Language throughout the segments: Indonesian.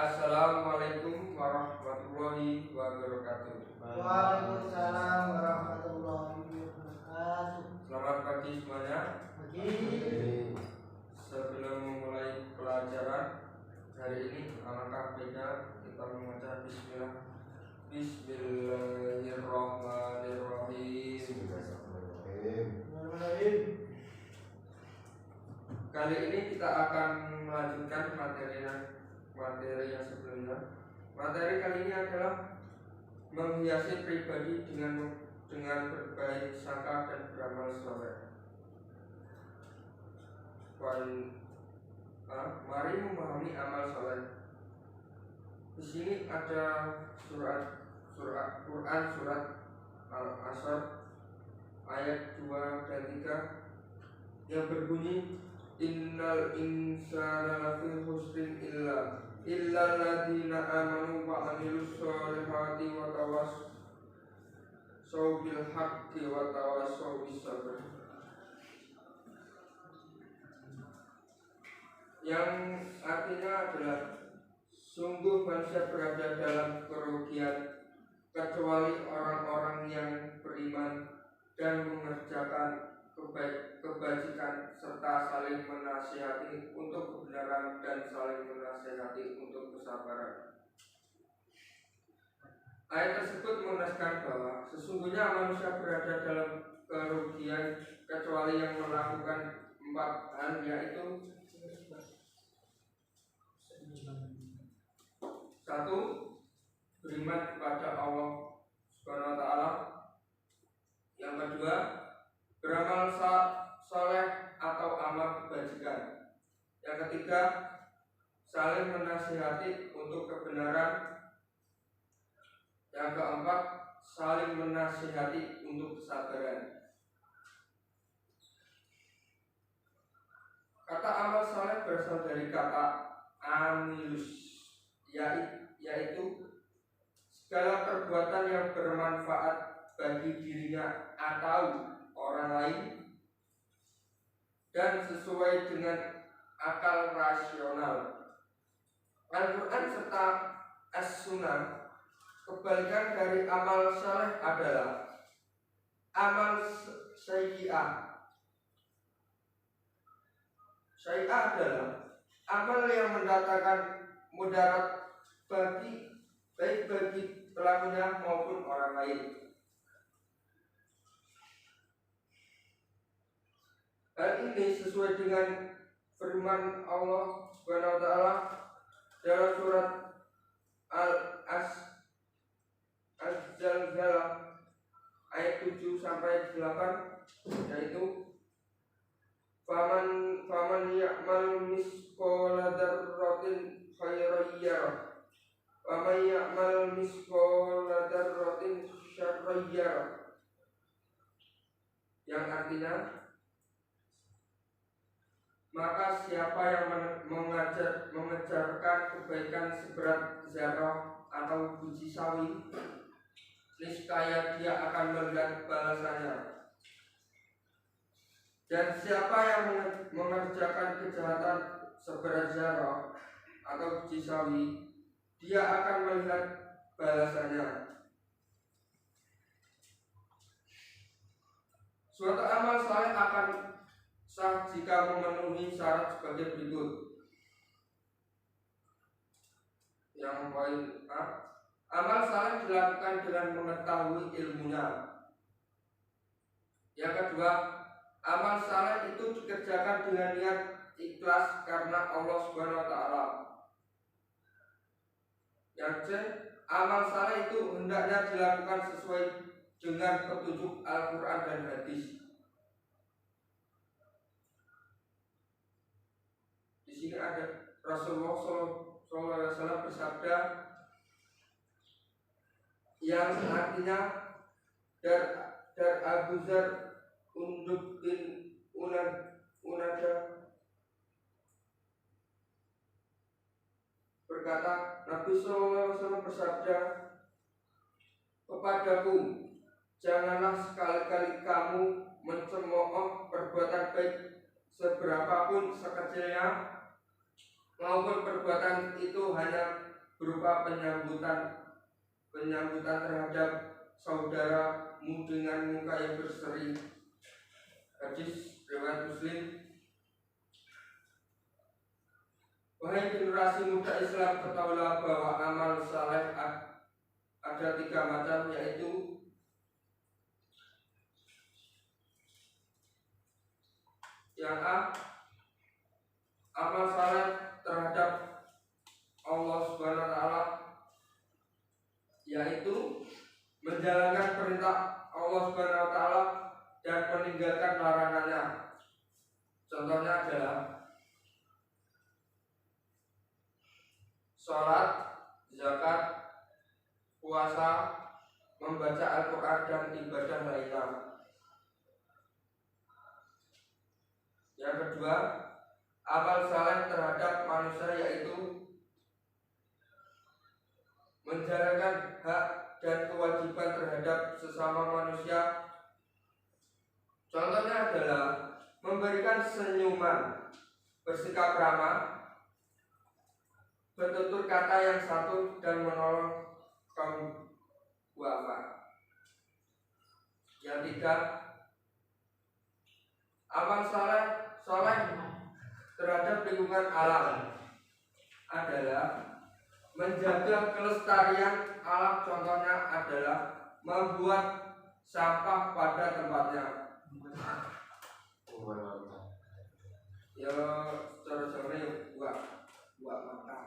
Assalamualaikum warahmatullahi wabarakatuh. Waalaikumsalam warahmatullahi wabarakatuh. Selamat pagi semuanya. Pagi. Sebelum memulai pelajaran hari ini, alangkah baiknya kita membaca Bismillah. Bismillahirrahmanirrahim. Kali ini kita akan melanjutkan materi yang sebelumnya. Materi kali ini adalah menghiasi pribadi dengan berbaik sangka dan beramal soleh. Mari memahami amal soleh. Di sini ada surat Quran surat Al-Asr ayat 2 dan 3 yang berbunyi innal insana lafi khusrin illa alladziina aamanu wa 'amilus sholihati wa tawassaw bil haqqi wa tawassaw bis sabr. Yang artinya adalah sungguh manusia berada dalam kerugian kecuali orang-orang yang beriman dan mengerjakan kebajikan serta saling menasihati untuk kebenaran dan saling menasihati untuk kesabaran. Ayat tersebut menegaskan bahwa sesungguhnya manusia berada dalam kerugian kecuali yang melakukan 4 hal, yaitu 1. Beriman kepada Allah Subhanahu wa taala. Yang kedua, beramal soleh atau amal kebajikan. Yang ketiga, saling menasihati untuk kebenaran. Yang keempat, saling menasihati untuk kesabaran. Kata amal soleh berasal dari kata amilus, yaitu segala perbuatan yang bermanfaat bagi dirinya atau orang lain dan sesuai dengan akal rasional. Al-Quran serta As-Sunnah, kebalikan dari amal saleh adalah amal sayyi'ah. Sayyi'ah adalah amal yang mendatangkan mudarat baik bagi pelakunya maupun orang lain. Hal ini sesuai dengan firman Allah Subhanahu wa taala dalam surat Al-Zalzalah ayat 7 sampai 8, yaitu faman ya'mal misqala dzarratin khairan yarah wa man ya'mal misqala dzarratin syarran yarah. Yang artinya, maka siapa yang mengejarkan kebaikan seberat zarah atau biji sawi, niscaya dia akan melihat balasannya. Dan siapa yang mengerjakan kejahatan seberat zarah atau biji sawi, dia akan melihat balasannya. Suatu amal saleh akan sah jika memenuhi syarat sebagai berikut. Yang poin A, amal saleh dilakukan dengan mengetahui ilmunya. Yang kedua, amal saleh itu dikerjakan dengan niat ikhlas karena Allah Subhanahu wa taala. Yang C, amal saleh itu hendaknya dilakukan sesuai dengan petunjuk Al-Quran dan hadis. Di sini ada Rasulullah SAW bersabda yang artinya dar Abu Dzar Undub bin Unada berkata, Nabi SAW bersabda kepadaku, janganlah sekali-kali kamu mencemooh perbuatan baik seberapapun sekecilnya, maupun perbuatan itu hanya berupa penyambutan terhadap saudaramu dengan muka yang berseri. Hadis riwayat Muslim. Wahai generasi muda Islam, ketahuilah bahwa amal saleh ada 3 macam, yaitu yang A, amal saleh terhadap Allah Subhanahu wa taala, yaitu menjalankan perintah Allah Subhanahu wa taala dan meninggalkan larangannya. Contohnya adalah sholat, zakat, puasa, membaca Al-Quran dan ibadah lainnya. Yang kedua, amal saleh terhadap manusia, yaitu menjalankan hak dan kewajiban terhadap sesama manusia. Contohnya adalah memberikan senyuman, bersikap ramah, bertutur kata yang santun, dan menolong kaum duafa. Yang tiga, amal saleh terhadap lingkungan alam adalah menjaga kelestarian alam. Contohnya adalah membuat sampah pada tempatnya. Ya, secara jauhnya buat mata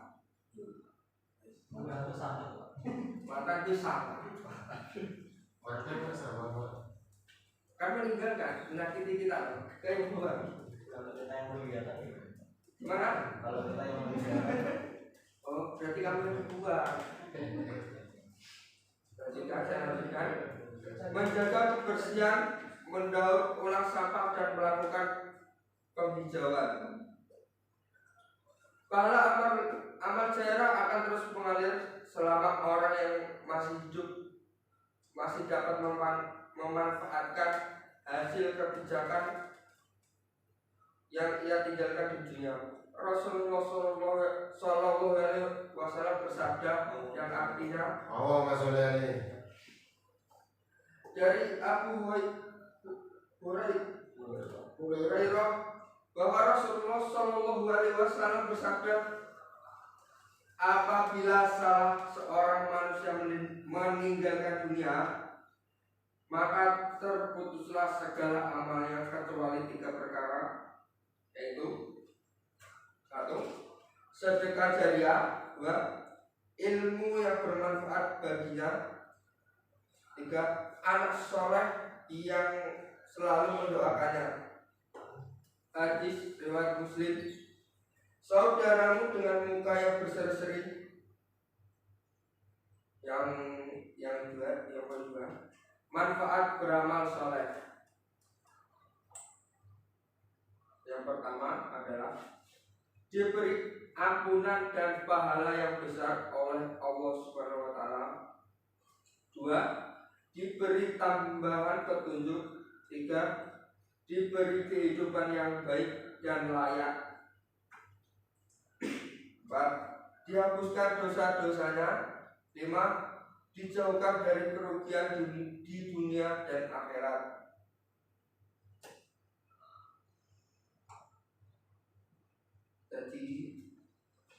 bisa kan meninggalkan menyakiti kita kayak buah. Kalau kita yang mulia tadi. Gimana? Kalau kita yang mulia. Oh, berarti kamu yang buah. Berarti saya lanjutkan. Menjaga kebersihan, mendaur ulang sampah dan melakukan penghijauan. Pahala amal daerah akan terus mengalir selama orang yang masih hidup masih dapat memanfaatkan hasil kebijakan yang ia tinggalkan di dunia. Rasulullah Shallallahu Alaihi Wasallam bersabda yang artinya dari Abu Hurairah bahwa Rasulullah Shallallahu Alaihi Wasallam bersabda, apabila salah seorang manusia meninggalkan dunia, maka terputuslah segala amalnya kecuali 3 perkara, yaitu 1. Sedekah jariah, 2. Ilmu yang bermanfaat baginya, 3. Anak soleh yang selalu mendoakannya. Hadis riwayat Muslim. Saudaramu dengan muka yang berseri-seri, yang kedua, manfaat beramal soleh. Yang pertama adalah diberi ampunan dan pahala yang besar oleh Allah Subhanahu wa taala. 2. Diberi tambahan petunjuk. 3. Diberi kehidupan yang baik dan layak. 4. Dihapuskan dosa-dosanya. 5. Dijauhkan dari kerugian di dunia dan akhirat. Jadi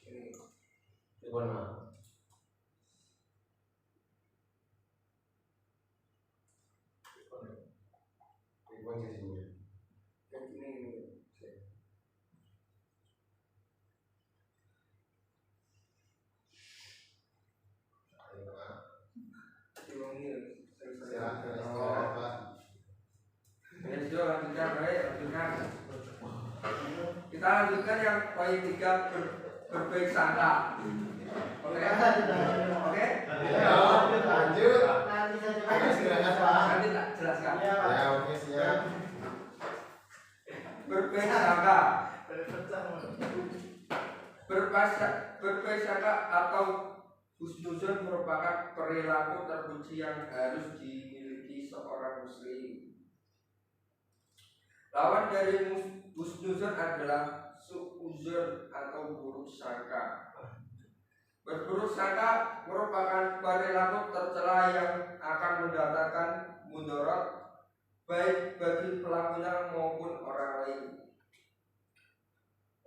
ini kita lanjutkan yang poin 3, berbaik sangka. Oke? Oke? Lanjut. Nanti tak jelaskan. Ya, oke, siap. Berbaik sangka. Berbaik sangka atau husnuzon merupakan perilaku terpuji yang harus dimiliki seorang muslim. Lawan dari husnuzon adalah suuzon atau buruk sangka. Berburuk sangka merupakan perilaku tercela yang akan mendatangkan mudarat baik bagi pelakunya maupun orang lain.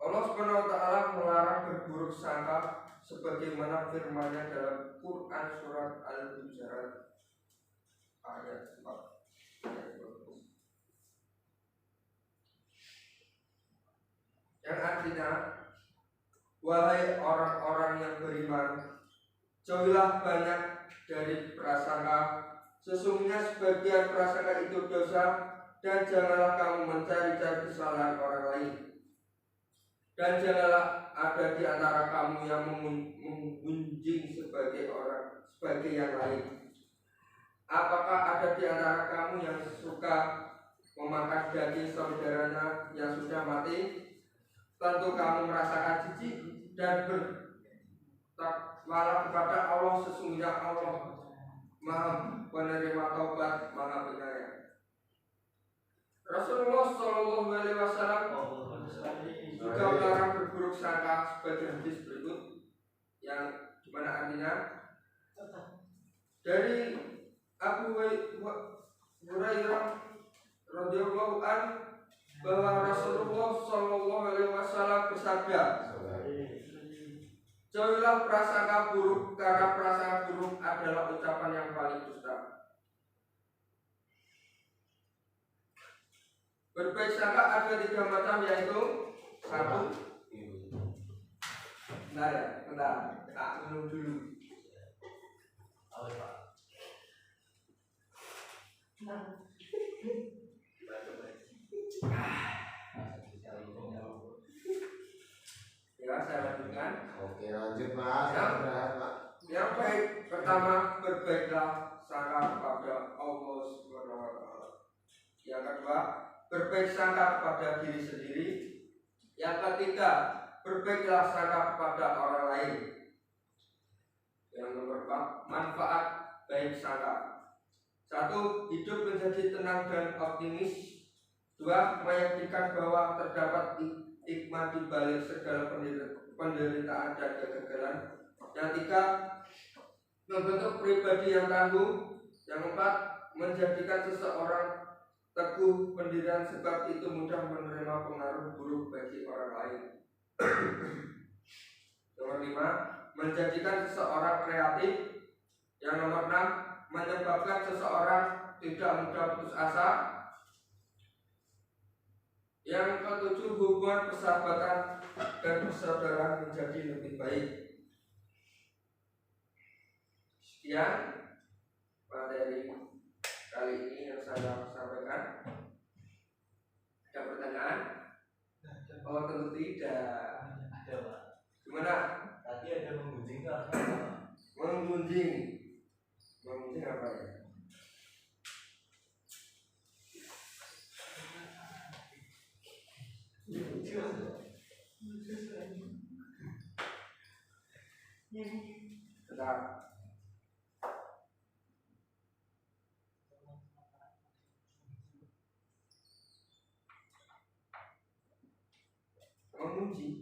Allah Subhanahu wa taala melarang berburuk sangka sebagaimana firman-Nya dalam Quran surat Al-Hujurat ayat 4 ayat 20. Yang artinya, wahai orang-orang yang beriman, jauhilah banyak dari prasangka. Sesungguhnya sebagian prasangka itu dosa, dan janganlah kamu mencari-cari kesalahan orang lain. Dan janganlah ada di antara kamu yang menggunjing sebagai yang lain. Apakah ada di antara kamu yang suka memakan daging saudaranya yang sudah mati? Tentu kamu merasakan jijik dan bertakwalah kepada Allah. Sesungguhnya Allah Maha penerima taubat, Maha penyayang. Rasulullah Shallallahu Alaihi Wasallam juga melarang berburuk sangka sebagai hadis berikut, yang dimana artinya dari Abu Hurairah radhiyallahu an bahwa Rasulullah Shallallahu Alaihi Wasallam bersabda, jauhilah prasangka buruk, karena prasangka buruk adalah ucapan yang paling dusta. Berbaik sangka ada 3 macam, yaitu 1. Bentar, tak minum dulu. Ya, saya lanjutkan. Oke, lanjut Mas. Yang baik pertama, berbaiklah sangka kepada Allah Subhanahu wa taala. Yang kedua, berbaik sangka kepada diri sendiri. Yang ketiga, berbaiklah sangka kepada orang lain. Yang nomor 4, manfaat baik sangka. 1. Hidup menjadi tenang dan optimis. 2. Meyakinkan bahwa terdapat hikmah di balik segala penderitaan dan kegagalan. Yang 3. Membentuk pribadi yang tangguh. Yang 4. Menjadikan seseorang teguh pendirian, sebab itu mudah menerima pengaruh buruk bagi orang lain. Nomor 5. Menjadikan seseorang kreatif. Yang nomor 6. Menyebabkan seseorang tidak mudah putus asa. Yang ke-7, hubungan persahabatan dan persaudaraan menjadi lebih baik. Sekian materi kali ini yang saya sampaikan. Ada pertanyaan? Oh, tentu tidak. Ada Pak. Gimana? Tadi ada menggunjing Pak. Menggunjing. Menggunjing apa ya? Bentar. Menggunjing.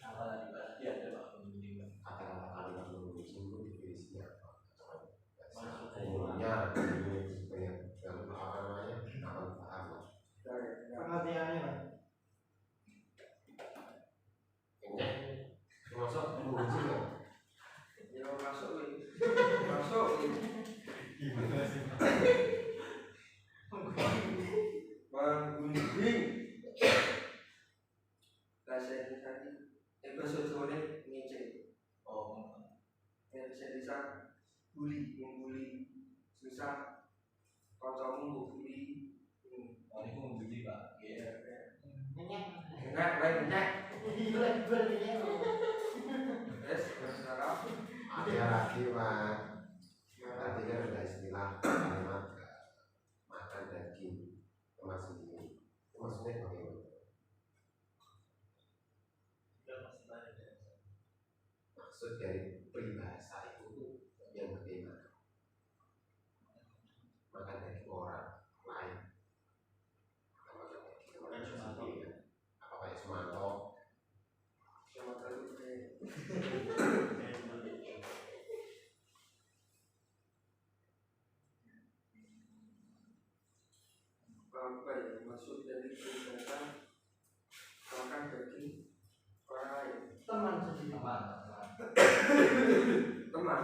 Apa tadi ada Pak menggunjing Pak? Kata-kata kalimat menggunjing itu definisinya apa? Maksudnya Umumnya supaya dalam apa namanya akan paham. pengertiannya Pak. Ini masuk menggunjing ya? Ya masuk ini. Masuk ini. Gimana sih Pak? Menggunjing. Bahasa Indonesia bahasa Jawa ini ngece. Oh, Bahasa Indonesia bully, membuli. Susah. Kancamu bully. oh ini menggunjing Pak. Iya. Enak, baik enak. Yes, bersalah. Ada lagi Pak. Tadi kan ada istilah kalimat makan daging termasuk ini. Itu maksudnya bagaimana? Maksud dari peribahasa itu yang bagaimana? Makan daging orang lain. Apakah Apa ya maksud dari perintah makan daging orang lain? Teman sendiri. Teman. Teman.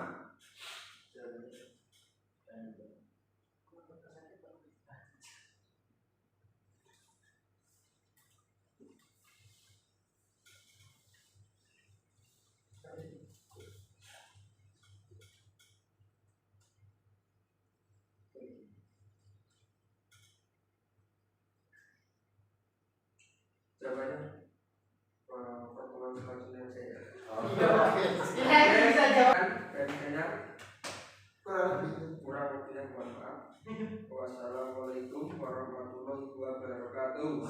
Jawabannya pertemuan selanjutnya saya. Iya, bisa jawab. Dari saya kurang lebih kurang lebihnya mohon maaf. Wassalamualaikum warahmatullahi wabarakatuh.